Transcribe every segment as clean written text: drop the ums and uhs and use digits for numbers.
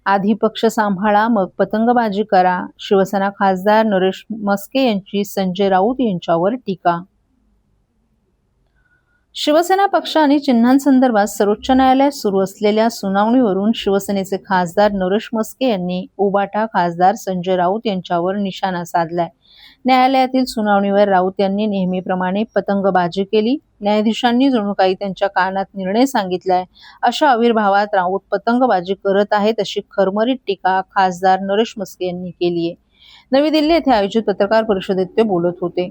आधी पक्ष सांभाळा मग पतंगबाजी करा. शिवसेना खासदार नरेश म्हस्के यांची संजय राऊत यांच्यावर टीका. शिवसेना पक्ष आणि चिन्हांसंदर्भात सर्वोच्च न्यायालयात सुरू असलेल्या सुनावणीवरून शिवसेनेचे खासदार नरेश म्हस्के यांनी उबाटा खासदार संजय राऊत यांच्यावर निशाणा साधलाय. न्यायालयातील सुनावणीवर राऊत यांनी नेहमीप्रमाणे पतंगबाजी केली. न्यायाधीशांनी जणू काही त्यांच्या कानात निर्णय सांगितलाय अशा आविर्भावात राऊत पतंगबाजी करत आहेत अशी खरमरीत टीका खासदार नरेश म्हस्के यांनी केली आहे. नवी दिल्ली येथे आयोजित पत्रकार परिषदेत ते बोलत होते.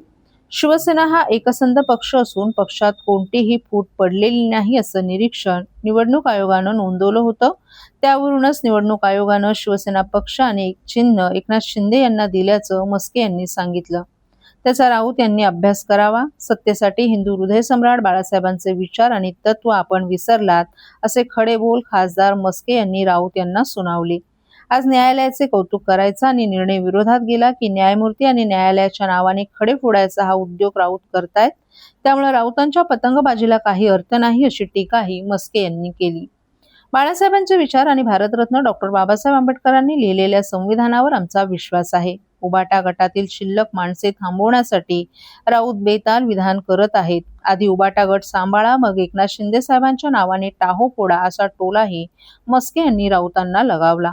शिवसेना हा एकसंध पक्ष असून पक्षात कोणतीही फूट पडलेली नाही असं निरीक्षण निवडणूक आयोगानं नोंदवलं होतं. त्यावरूनच निवडणूक आयोगानं शिवसेना पक्ष आणि चिन्ह एकनाथ शिंदे यांना दिल्याचं म्हस्के यांनी सांगितलं. त्याचा राऊत यांनी अभ्यास करावा. सत्तेसाठी हिंदू हृदयसम्राट बाळासाहेबांचे विचार आणि तत्व आपण विसरलात असे खडे बोल खासदार म्हस्के यांनी राऊत यांना सुनावले. आज न्यायालयाचे कौतुक करायचा आणि निर्णय विरोधात गेला की न्यायमूर्ती आणि न्यायालयाच्या नावाने खडे फोडायचा हा उद्योग राऊत करतायत. त्यामुळे राऊतांच्या पतंगबाजीला काही अर्थ नाही अशी टीकाही म्हस्के यांनी केली. बाळासाहेबांचे विचार आणि भारतरत्न डॉक्टर बाबासाहेब आंबेडकरांनी लिहिलेल्या संविधानावर आमचा विश्वास आहे. उबाटा गटातील शिल्लक माणसे थांबवण्यासाठी राऊत बेताल विधान करत आहेत. आधी उबाटा गट सांभाळा मग एकनाथ शिंदे साहेबांच्या नावाने टाहो फोडा असा टोलाही म्हस्के यांनी राऊतांना लगावला.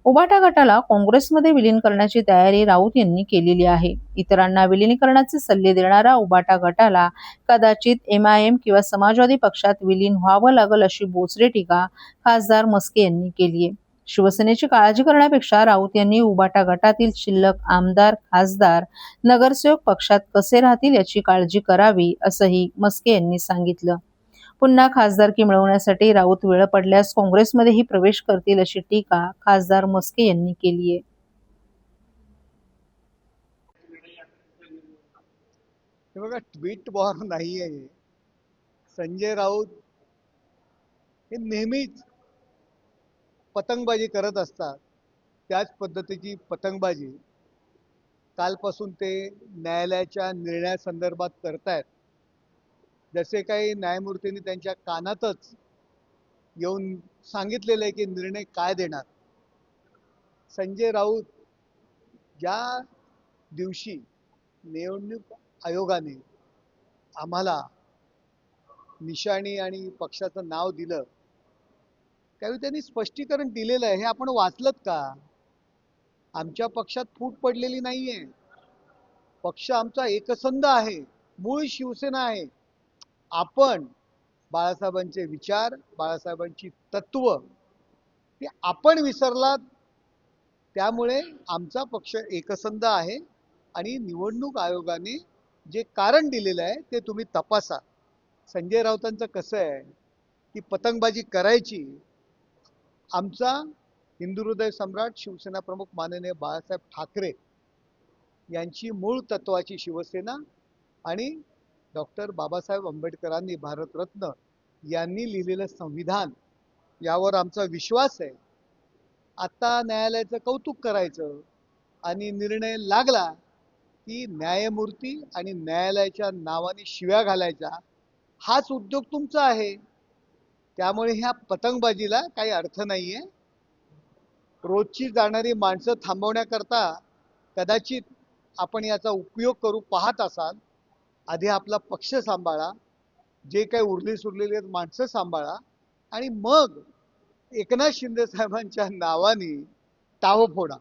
उबाटा गटाला काँग्रेसमध्ये विलीन करण्याची तयारी राऊत यांनी केलेली आहे. इतरांना विलीनीकरणाचे सल्ले देणारा उबाटा गटाला कदाचित एमआयएम किंवा समाजवादी पक्षात विलीन व्हावं लागेल अशी बोचरी टीका खासदार म्हस्के यांनी केली आहे. शिवसेनेची काळजी करण्यापेक्षा राऊत यांनी उबाटा गटातील शिल्लक आमदार, खासदार, नगरसेवक पक्षात कसे राहतील याची काळजी करावी असंही म्हस्के यांनी सांगितलं. पुन्हा खासदारकी मिळवण्यासाठी राऊत वेळ पडल्यास काँग्रेसमध्येही प्रवेश करतील अशी टीका खासदार म्हस्के यांनी केली आहे. हे बघा, ट्विट वॉर नाहीये. संजय राऊत हे नेहमीच पतंगबाजी करत असतात. त्याच पद्धतीची पतंगबाजी कालपासून ते न्यायालयाच्या निर्णयासंदर्भात करतायत. जसे काही न्यायमूर्तींनी त्यांच्या कानातच येऊन सांगितलेलं आहे की निर्णय काय देणार. संजय राऊत ज्या दिवशी निवडणूक आयोगाने आम्हाला निशाणी आणि पक्षाचं नाव दिलं त्यावेळी त्यांनी स्पष्टीकरण दिलेलं आहे. हे आपण वाचलत का? आमच्या पक्षात फूट पडलेली नाहीये. पक्ष आमचा एकसंध आहे, मूळ शिवसेना आहे. आपण बाळासाहेबांचे विचार, बाळासाहेबांची तत्व हे आपण विसरलात. त्यामुळे आमचा पक्ष एकसंध आहे आणि निवडणूक आयोगाने जे कारण दिलेलं आहे ते तुम्ही तपासा. संजय राऊतांचं कसं आहे की पतंगबाजी करायची. आमचा हिंदू हृदय सम्राट शिवसेना प्रमुख माननीय बाळासाहेब ठाकरे यांची मूळ तत्वाची शिवसेना आणि डॉक्टर बाबासाहेब आंबेडकरांनी भारतरत्न यांनी लिहिलेलं संविधान यावर आमचा विश्वास आहे. आता न्यायालयाचं कौतुक करायचं आणि निर्णय लागला की न्यायमूर्ती आणि न्यायालयाच्या नावाने शिव्या घालायच्या हाच उद्योग तुमचा आहे. त्यामुळे ह्या पतंगबाजीला काही अर्थ नाहीये. रोजची जाणारी माणसं थांबवण्याकरता कदाचित आपण याचा उपयोग करू पाहत असाल. आधी आपला पक्ष सांभाळा, जे काही उरली सुरलेली माणसं सांभाळा आणि मग एकनाथ शिंदे साहेबांच्या नावाने टाहो फोडा.